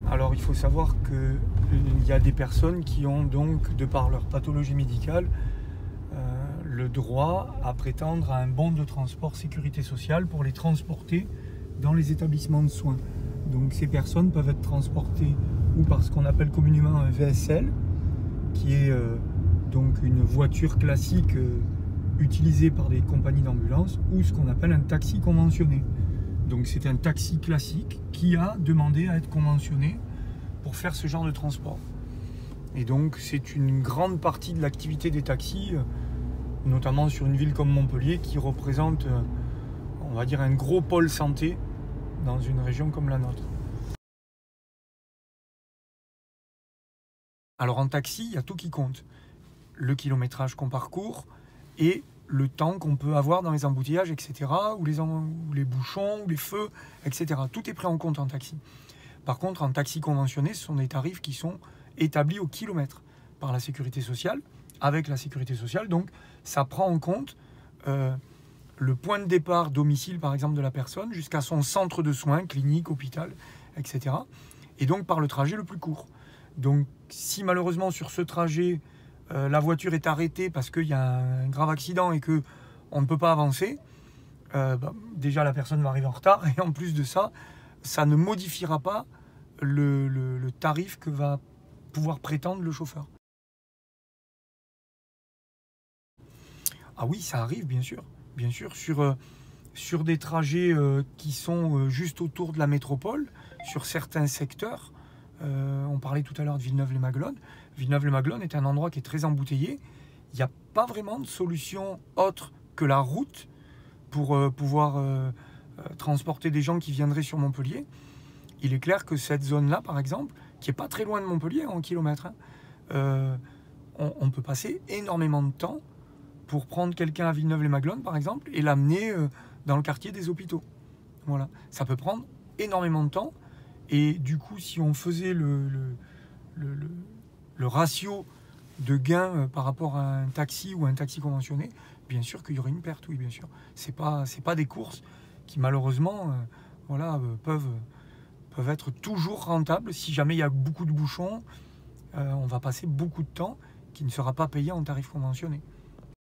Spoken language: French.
Alors il faut savoir qu'il y a des personnes qui ont donc, de par leur pathologie médicale, le droit à prétendre à un bon de transport sécurité sociale pour les transporter dans les établissements de soins. Donc ces personnes peuvent être transportées ou par ce qu'on appelle communément un VSL, qui est donc une voiture classique utilisée par des compagnies d'ambulance, ou ce qu'on appelle un taxi conventionné. Donc c'est un taxi classique qui a demandé à être conventionné pour faire ce genre de transport. Et donc c'est une grande partie de l'activité des taxis, notamment sur une ville comme Montpellier, qui représente, on va dire, un gros pôle santé dans une région comme la nôtre. Alors en taxi, il y a tout qui compte. Le kilométrage qu'on parcourt et le temps qu'on peut avoir dans les embouteillages, etc., ou les bouchons, ou les feux, etc. Tout est pris en compte en taxi. Par contre, en taxi conventionné, ce sont des tarifs qui sont établis au kilomètre par la sécurité sociale, avec la sécurité sociale. Donc, ça prend en compte le point de départ domicile, par exemple, de la personne, jusqu'à son centre de soins, clinique, hôpital, etc. Et donc, par le trajet le plus court. Donc, si malheureusement, sur ce trajet, la voiture est arrêtée parce qu'il y a un grave accident et qu'on ne peut pas avancer, déjà la personne va arriver en retard, et en plus de ça, ça ne modifiera pas le tarif que va pouvoir prétendre le chauffeur. Ah oui, ça arrive, bien sûr. Bien sûr, sur des trajets qui sont juste autour de la métropole, sur certains secteurs. On parlait tout à l'heure de Villeneuve-les-Maglones. Villeneuve-les-Maglones est un endroit qui est très embouteillé. Il n'y a pas vraiment de solution autre que la route pour pouvoir transporter des gens qui viendraient sur Montpellier. Il est clair que cette zone-là, par exemple, qui n'est pas très loin de Montpellier, en kilomètres, on peut passer énormément de temps pour prendre quelqu'un à Villeneuve-les-Maglones, par exemple, et l'amener dans le quartier des hôpitaux. Voilà. Ça peut prendre énormément de temps. Et du coup, si on faisait le ratio de gain par rapport à un taxi ou un taxi conventionné, bien sûr qu'il y aurait une perte, oui, bien sûr. C'est pas des courses qui, malheureusement, peuvent être toujours rentables. Si jamais il y a beaucoup de bouchons, on va passer beaucoup de temps qui ne sera pas payé en tarif conventionné.